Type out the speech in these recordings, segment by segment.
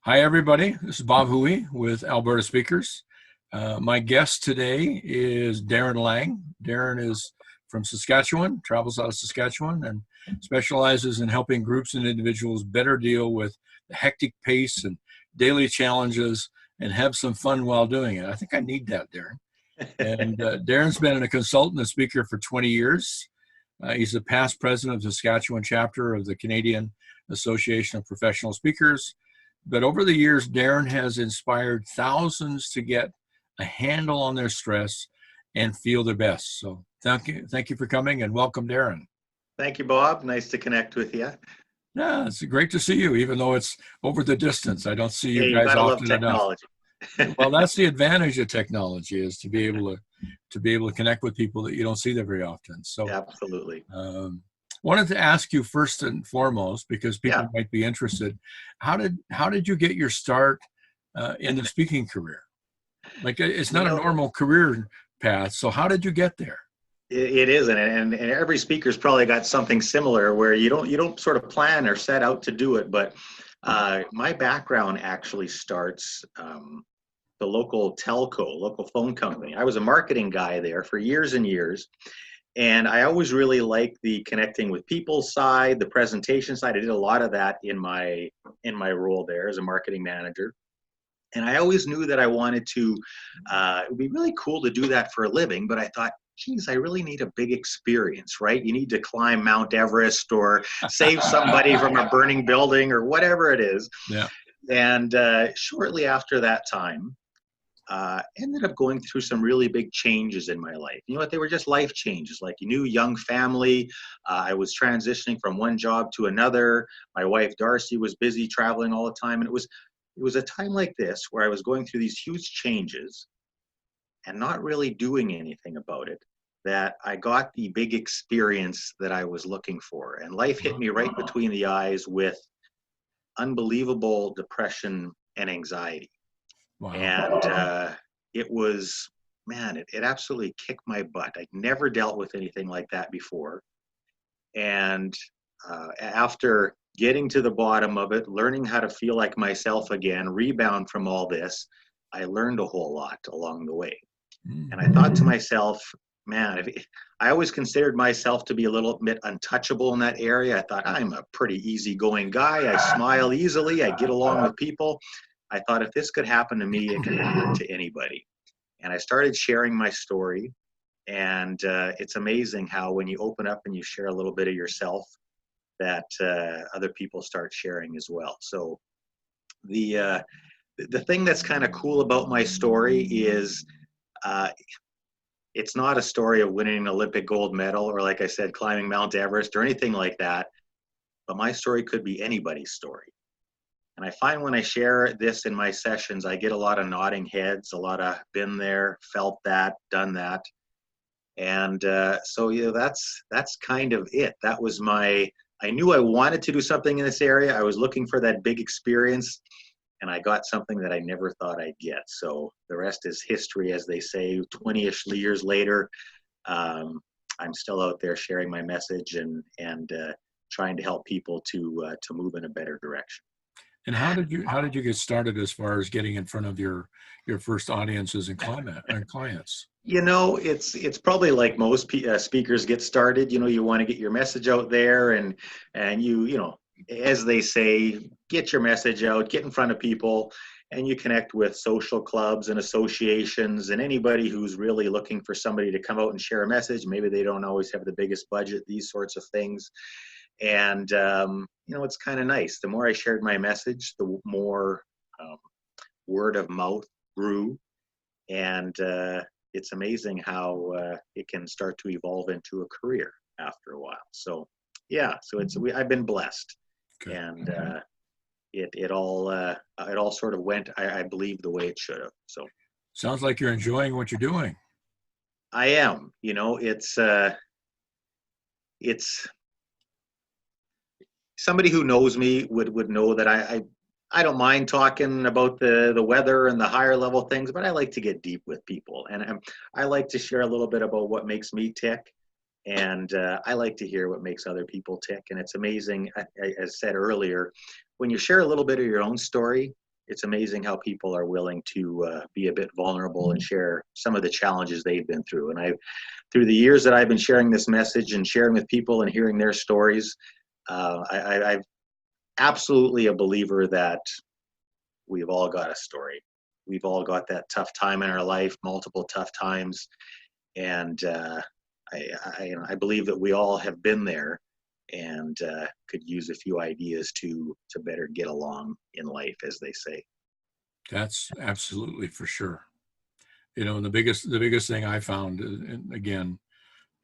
Hi, everybody. This is Bob Hooey with Alberta Speakers. My guest today is Darren Lang. Darren is from Saskatchewan, travels out of Saskatchewan, and specializes in helping groups and individuals better deal with the hectic pace and daily challenges and have some fun while doing it. I think I need that, Darren. And Darren's been a consultant and speaker for 20 years. He's the past president of the Saskatchewan chapter of the Canadian Association of Professional Speakers. But over the years, Darren has inspired thousands to get a handle on their stress and feel their best. So thank you for coming and welcome, Darren. Thank you, Bob. Nice to connect with you. Yeah, it's great to see you, even though it's over the distance. I don't see you Hey, you guys gotta love often enough. technology. Well, that's the advantage of technology, is to be able to connect with people that you don't see there very often. So Absolutely. Wanted to ask you first and foremost, because people Yeah. might be interested, how did you get your start in the speaking career? Like, it's You not a know, normal career path. So how did you get there? it isn't, and every speaker's probably got something similar where you don't sort of plan or set out to do it. But my background actually starts the local telco, local phone company. I was a marketing guy there for years and years. And I always really liked the connecting with people side, the presentation side. I did a lot of that in my role there as a marketing manager. And I always knew that I wanted to, it would be really cool to do that for a living, but I thought, geez, I really need a big experience, right? You need to climb Mount Everest or save somebody from a burning building or whatever it is. Yeah. And shortly after that time, ended up going through some really big changes in my life. You know what? They were just life changes. Like, you knew, young family. I was transitioning from one job to another. My wife, Darcy, was busy traveling all the time. And it was a time like this where I was going through these huge changes and not really doing anything about it, that I got the big experience that I was looking for. And life hit me right between the eyes with unbelievable depression and anxiety. Wow. And it was, man, it absolutely kicked my butt. I'd never dealt with anything like that before. And after getting to the bottom of it, learning how to feel like myself again, rebound from all this, I learned a whole lot along the way. And I thought to myself, man, I always considered myself to be a little bit untouchable in that area. I thought, I'm a pretty easygoing guy. I smile easily. I get along with people. I thought, if this could happen to me, it can happen to anybody. And I started sharing my story. And it's amazing how, when you open up and you share a little bit of yourself, that other people start sharing as well. So the thing that's kind of cool about my story is it's not a story of winning an Olympic gold medal, or, like I said, climbing Mount Everest or anything like that. But my story could be anybody's story. And I find when I share this in my sessions, I get a lot of nodding heads, a lot of been there, felt that, done that. And so, that's kind of it. That was I knew I wanted to do something in this area. I was looking for that big experience, and I got something that I never thought I'd get. So the rest is history, as they say. 20-ish years later, I'm still out there sharing my message and trying to help people to move in a better direction. And how did you get started as far as getting in front of your first audiences and clients? You know, it's probably like most speakers get started. You know, you want to get your message out there, and as they say, get your message out, get in front of people, and you connect with social clubs and associations and anybody who's really looking for somebody to come out and share a message. Maybe they don't always have the biggest budget, these sorts of things. And it's kind of nice. The more I shared my message, the more word of mouth grew. And it's amazing how it can start to evolve into a career after a while. So yeah, I've been blessed. Okay. And it all sort of went, I believe, the way it should have. So sounds like you're enjoying what you're doing. I am. You know, it's somebody who knows me would know that I don't mind talking about the weather and the higher level things, but I like to get deep with people, and I like to share a little bit about what makes me tick, and I like to hear what makes other people tick. And it's amazing, as said earlier, when you share a little bit of your own story, it's amazing how people are willing to be a bit vulnerable and share some of the challenges they've been through. And through the years that I've been sharing this message and sharing with people and hearing their stories, I'm absolutely a believer that we've all got a story. We've all got that tough time in our life, multiple tough times. And I believe that we all have been there and could use a few ideas to better get along in life, as they say. That's absolutely for sure. And the biggest thing I found, and again,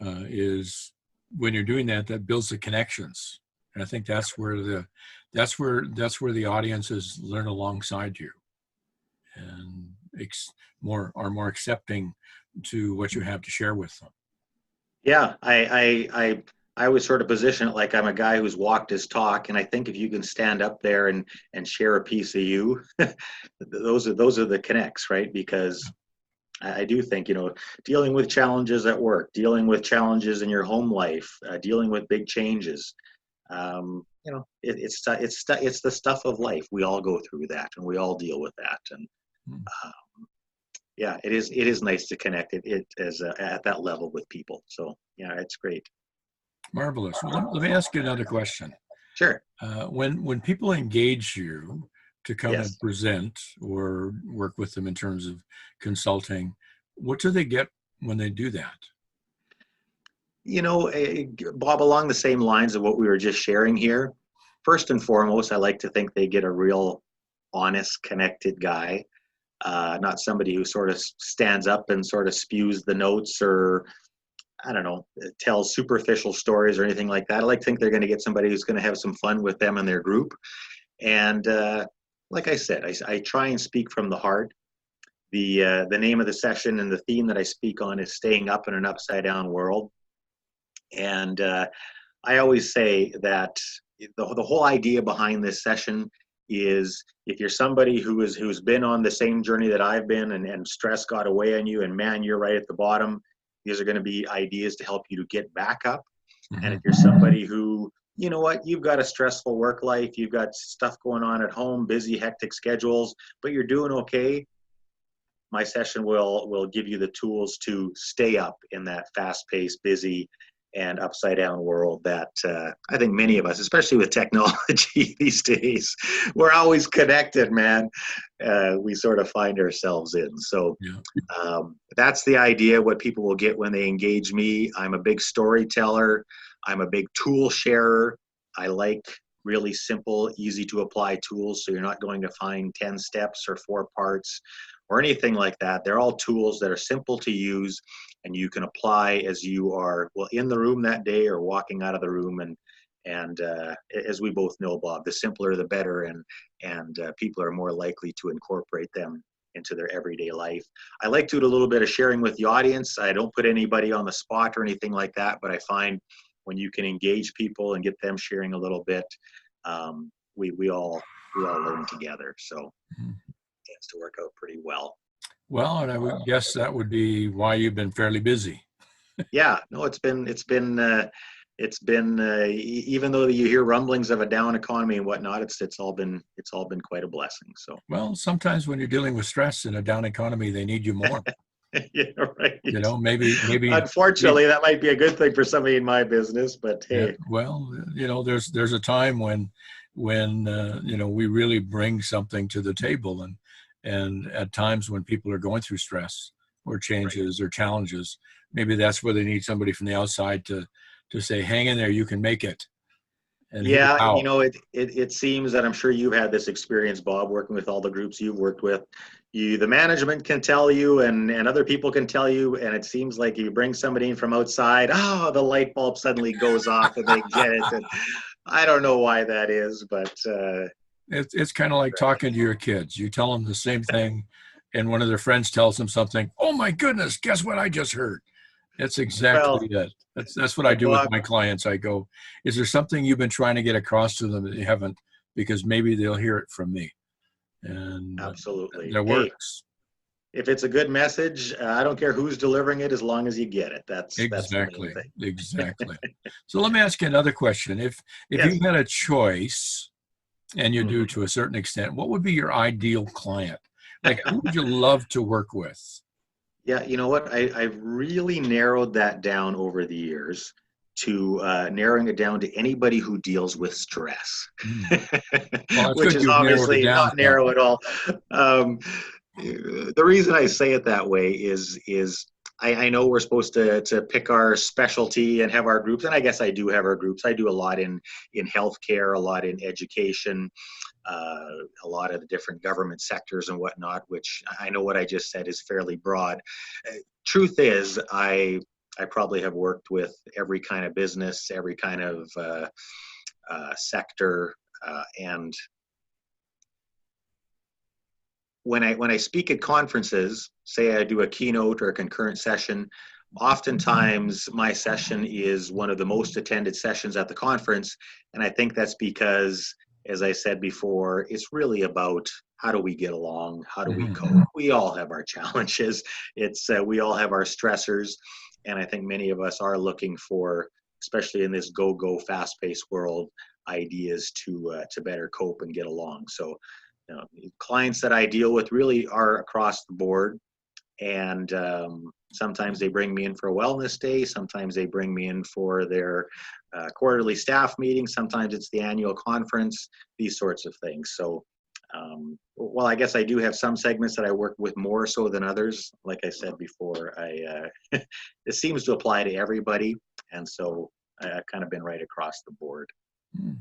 is when you're doing that, that builds the connections. And I think that's where the audiences learn alongside you and are more accepting to what you have to share with them. Yeah, I always sort of position it like I'm a guy who's walked his talk, and I think if you can stand up there and share a piece of you, those are the connects, right? Because I do think, dealing with challenges at work, dealing with challenges in your home life, dealing with big changes, it's the stuff of life. We all go through that, and we all deal with that. And yeah, it is nice to connect at that level with people. So yeah, it's great. Marvelous. Well, let me ask you another question. Sure. When people engage you to come Yes. and present or work with them in terms of consulting, what do they get when they do that? Bob, along the same lines of what we were just sharing here, first and foremost, I like to think they get a real honest, connected guy, not somebody who sort of stands up and sort of spews the notes or, I don't know, tells superficial stories or anything like that. I like to think they're going to get somebody who's going to have some fun with them and their group. And like I said, I try and speak from the heart. The name of the session and the theme that I speak on is staying up in an upside down world. And I always say that the whole idea behind this session is if you're somebody who's been on the same journey that I've been and stress got away on you and man, you're right at the bottom, these are going to be ideas to help you to get back up. Mm-hmm. And if you're somebody who, you know what, you've got a stressful work life, you've got stuff going on at home, busy, hectic schedules, but you're doing okay, my session will give you the tools to stay up in that fast-paced, busy, and upside down world that I think many of us, especially with technology these days, we're always connected, man. We sort of find ourselves in. So that's the idea, what people will get when they engage me. I'm a big storyteller. I'm a big tool sharer. I like really simple, easy to apply tools. So you're not going to find 10 steps or 4 parts or anything like that. They're all tools that are simple to use and you can apply as you are, well, in the room that day or walking out of the room. And as we both know, Bob, the simpler the better, and people are more likely to incorporate them into their everyday life. I like to do a little bit of sharing with the audience. I don't put anybody on the spot or anything like that, but I find when you can engage people and get them sharing a little bit, we all learn together. So it tends to work out pretty well. Well, and I would guess that would be why you've been fairly busy. Yeah, no, it's been even though you hear rumblings of a down economy and whatnot, it's all been quite a blessing. So well, sometimes when you're dealing with stress in a down economy, they need you more. Yeah, right. Maybe. Unfortunately, that might be a good thing for somebody in my business, but hey. Yeah, well, there's a time when we really bring something to the table, and at times when people are going through stress or changes or challenges, maybe that's where they need somebody from the outside to say, hang in there, you can make it. And yeah, it seems that I'm sure you've had this experience, Bob, working with all the groups you've worked with. The management can tell you and other people can tell you, and it seems like you bring somebody in from outside, the light bulb suddenly goes off and they get it. And I don't know why that is, but it's kind of like talking to your kids. You tell them the same thing, and one of their friends tells them something. Oh my goodness, guess what I just heard? That's exactly it. That's what I do with my clients. I go, is there something you've been trying to get across to them that you haven't? Because maybe they'll hear it from me. And absolutely, that works. If it's a good message, I don't care who's delivering it, as long as you get it. That's exactly the main thing. Exactly. So let me ask you another question. If you had a choice and you do Mhm. to a certain extent. What would be your ideal client? Like, who would you love to work with? Yeah, you know what? I've really narrowed that down over the years to narrowing it down to anybody who deals with stress, Hmm. Well, it's which good is you've narrowed it obviously down not some. narrow at all. Um, the reason I say it that way is I know we're supposed to pick our specialty and have our groups, and I guess I do have our groups. I do a lot in healthcare, a lot in education, uh, a lot of the different government sectors and whatnot, which I know what I just said is fairly broad. Truth is, I probably have worked with every kind of business, every kind of sector, and when I speak at conferences, say I do a keynote or a concurrent session, oftentimes my session is one of the most attended sessions at the conference, and I think that's because, as I said before, it's really about how do we get along, how do we Mhm. cope. We all have our challenges. It's we all have our stressors, and I think many of us are looking for, especially in this go fast-paced world, ideas to better cope and get along. So clients that I deal with really are across the board. And sometimes they bring me in for a wellness day. Sometimes they bring me in for their quarterly staff meeting. Sometimes it's the annual conference, these sorts of things. So, well, I guess I do have some segments that I work with more so than others. Like I said before, it seems to apply to everybody. And so I've kind of been right across the board. Hmm.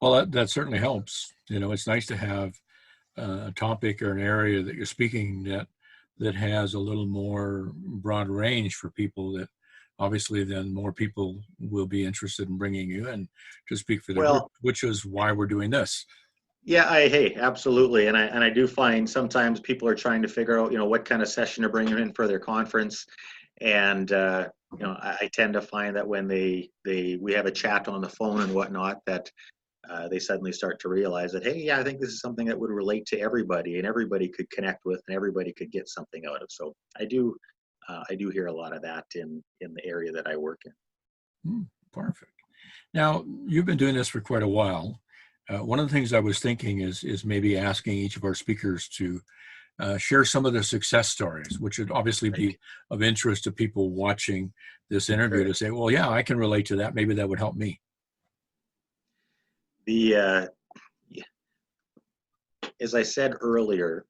Well, that certainly helps. It's nice to have a topic or an area that you're speaking that has a little more broad range for people, that obviously then more people will be interested in bringing you in to speak for their group, Well, which is why we're doing this. yeah, hey, absolutely, and I do find sometimes people are trying to figure out, what kind of session to bring in for their conference, and I tend to find that when we have a chat on the phone and whatnot, that they suddenly start to realize that, hey, yeah, I think this is something that would relate to everybody, and everybody could connect with, and everybody could get something out of. So I do hear a lot of that in the area that I work in. Hmm, perfect. Now, you've been doing this for quite a while. One of the things I was thinking is maybe asking each of our speakers to share some of their success stories, which would obviously Right. be of interest to people watching this interview, Sure. to say, well, yeah, I can relate to that. Maybe that would help me. The yeah, as I said earlier,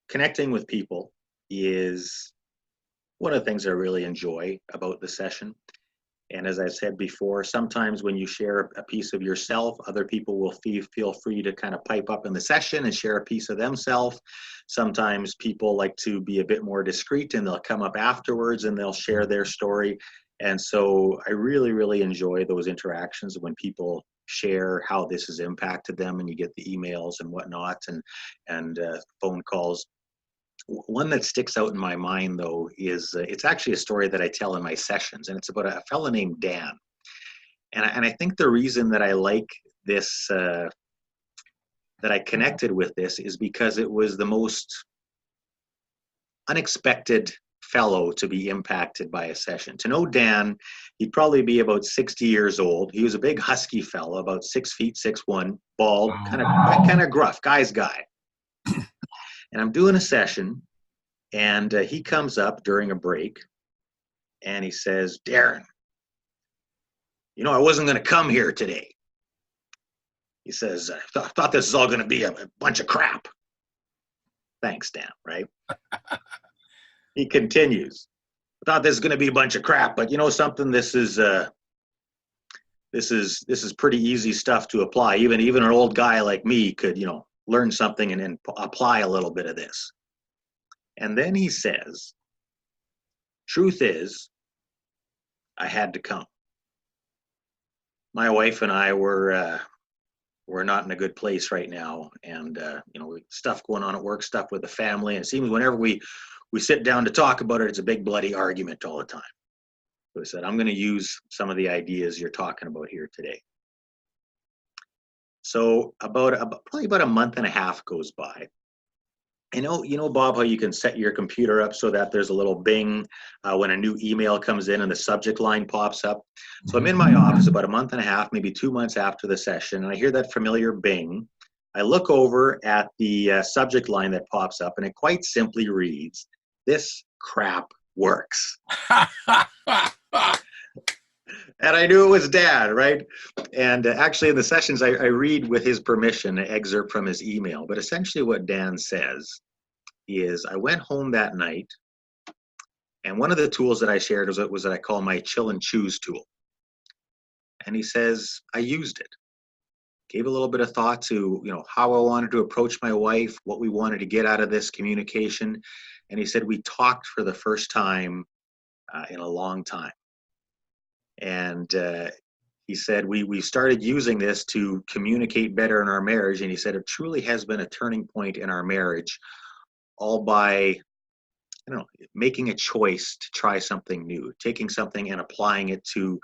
connecting with people is one of the things I really enjoy about the session. And as I said before, sometimes when you share a piece of yourself, other people will feel free to kind of pipe up in the session and share a piece of themselves. Sometimes people like to be a bit more discreet and they'll come up afterwards and they'll share their story. And so I really, really enjoy those interactions when people share how this has impacted them, and you get the emails and whatnot, and phone calls. One that sticks out in my mind, though, is it's actually a story that I tell in my sessions, and it's about a fellow named Dan. And I think the reason that I like this, that I connected with this, is because it was the most unexpected fellow to be impacted by a session. To know Dan, he'd probably be about 60 years old. He was a big husky fellow, about 6 feet 6'1", bald, Wow. kind of gruff, guy's guy. And I'm doing a session, and he comes up during a break, and he says, "Darren, I wasn't going to come here today." He says, "I thought this was all going to be a bunch of crap." Thanks, Dan, right? He continues, "I thought this was going to be a bunch of crap, but you know something? This is pretty easy stuff to apply. Even an old guy like me could, learn something and apply a little bit of this." And then he says, "Truth is, I had to come. My wife and I we're not in a good place right now, and stuff going on at work, stuff with the family, and it seems whenever we sit down to talk about it, it's a big bloody argument all the time." So I said, "I'm going to use some of the ideas you're talking about here today." So probably about a month and a half goes by, Bob, how you can set your computer up so that there's a little bing when a new email comes in and the subject line pops up. So I'm in my office about a month and a half, maybe 2 months after the session, and I hear that familiar bing. I look over at the subject line that pops up, and it quite simply reads, "This crap works." And I knew it was Dad, right? And actually in the sessions, I read with his permission an excerpt from his email. But essentially what Dan says is, I went home that night, and one of the tools that I shared was what I call my chill and choose tool. And he says, I used it. Gave a little bit of thought to, how I wanted to approach my wife, what we wanted to get out of this communication. And he said, we talked for the first time in a long time. And he said, we started using this to communicate better in our marriage. And he said, it truly has been a turning point in our marriage, all by, making a choice to try something new, taking something and applying it to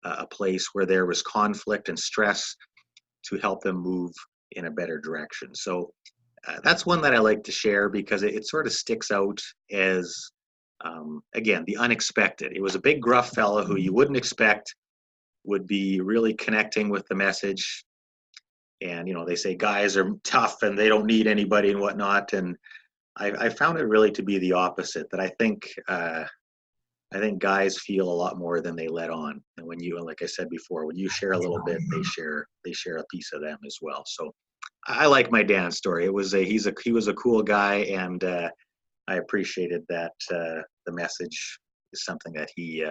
a place where there was conflict and stress to help them move in a better direction. So that's one that I like to share because it sort of sticks out as, again, the unexpected. It was a big, gruff fellow who you wouldn't expect would be really connecting with the message. And, they say guys are tough and they don't need anybody and whatnot. And I found it really to be the opposite, that I think guys feel a lot more than they let on. And when you, like I said before, when you share a little bit, they share a piece of them as well. So I like my Dan story. He was a cool guy, and I appreciated that the message is something that he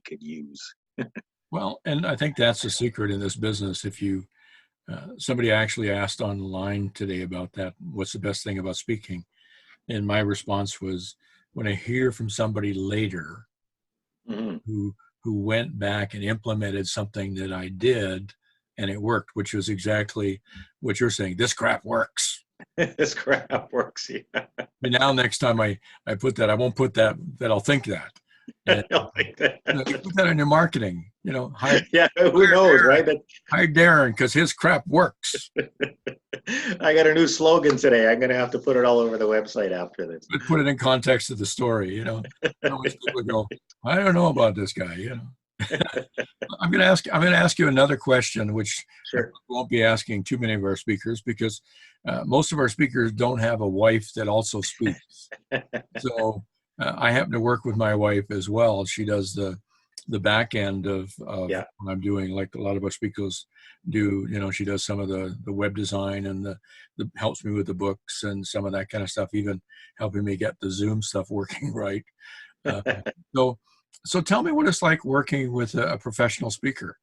could use. Well, and I think that's the secret in this business. If you, somebody actually asked online today about that, what's the best thing about speaking? And my response was, when I hear from somebody later who went back and implemented something that I did and it worked, which was exactly what you're saying. This crap works. This crap works. Yeah. And now next time I put that, I won't put that I'll think that. And, like that. You put that in your marketing, hire, yeah, who knows, Darren, right? But hire Darren because his crap works. I got a new slogan today. I'm going to have to put it all over the website after this. But put it in context of the story, Otherwise people go, I don't know about this guy, I'm going to ask you another question, which Sure. I won't be asking too many of our speakers because most of our speakers don't have a wife that also speaks. So I happen to work with my wife as well. She does the back end of Yeah. what I'm doing, like a lot of our speakers do. She does some of the web design and the helps me with the books and some of that kind of stuff, even helping me get the Zoom stuff working right. So tell me what it's like working with a professional speaker.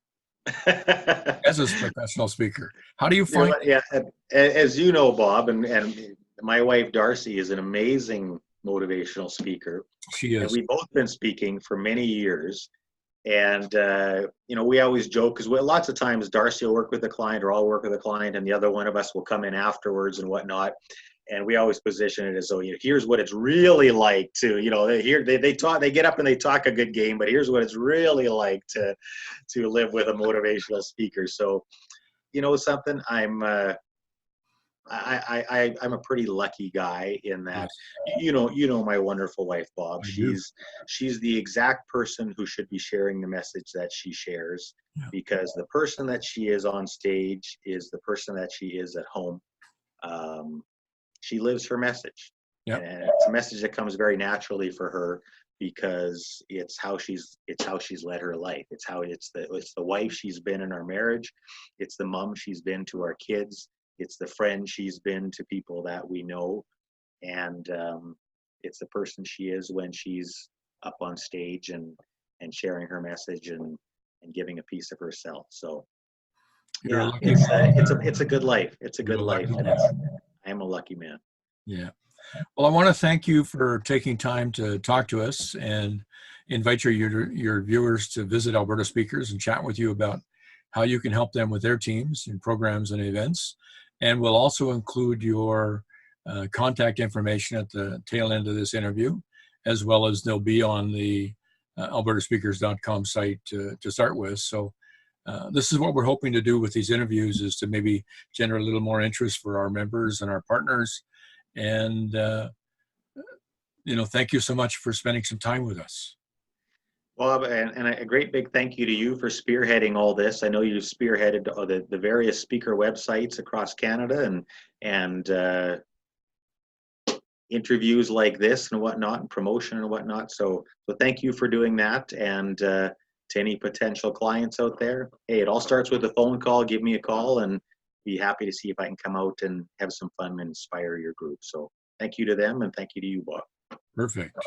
As a professional speaker, how do you find? Yeah, as you know, Bob, and my wife Darcy is an amazing motivational speaker. She is. And we've both been speaking for many years. And, we always joke because lots of times Darcy will work with a client or I'll work with a client and the other one of us will come in afterwards and whatnot. And we always position it as though, here's what it's really like to, they get up and they talk a good game, but here's what it's really like to live with a motivational speaker. So, something, I'm a pretty lucky guy in that, yes. My wonderful wife, Bob, she's the exact person who should be sharing the message that she shares, because the person that she is on stage is the person that she is at home. She lives her message, and it's a message that comes very naturally for her because it's how she's led her life. It's the wife she's been in our marriage. It's the mom she's been to our kids. It's the friend she's been to people that we know, and it's the person she is when she's up on stage and sharing her message and giving a piece of herself. So, it's a good life. It's a good life, and I am a lucky man. Yeah. Well, I want to thank you for taking time to talk to us and invite your viewers to visit Alberta Speakers and chat with you about how you can help them with their teams and programs and events. And we'll also include your contact information at the tail end of this interview, as well as they'll be on the albertaspeakers.com site to start with. So this is what we're hoping to do with these interviews, is to maybe generate a little more interest for our members and our partners, And, thank you so much for spending some time with us. Well, and a great big thank you to you for spearheading all this. I know you've spearheaded the various speaker websites across Canada and interviews like this and whatnot, and promotion and whatnot. So thank you for doing that. And to any potential clients out there, hey, it all starts with a phone call. Give me a call, and be happy to see if I can come out and have some fun and inspire your group. So thank you to them, and thank you to you, Bob. Perfect.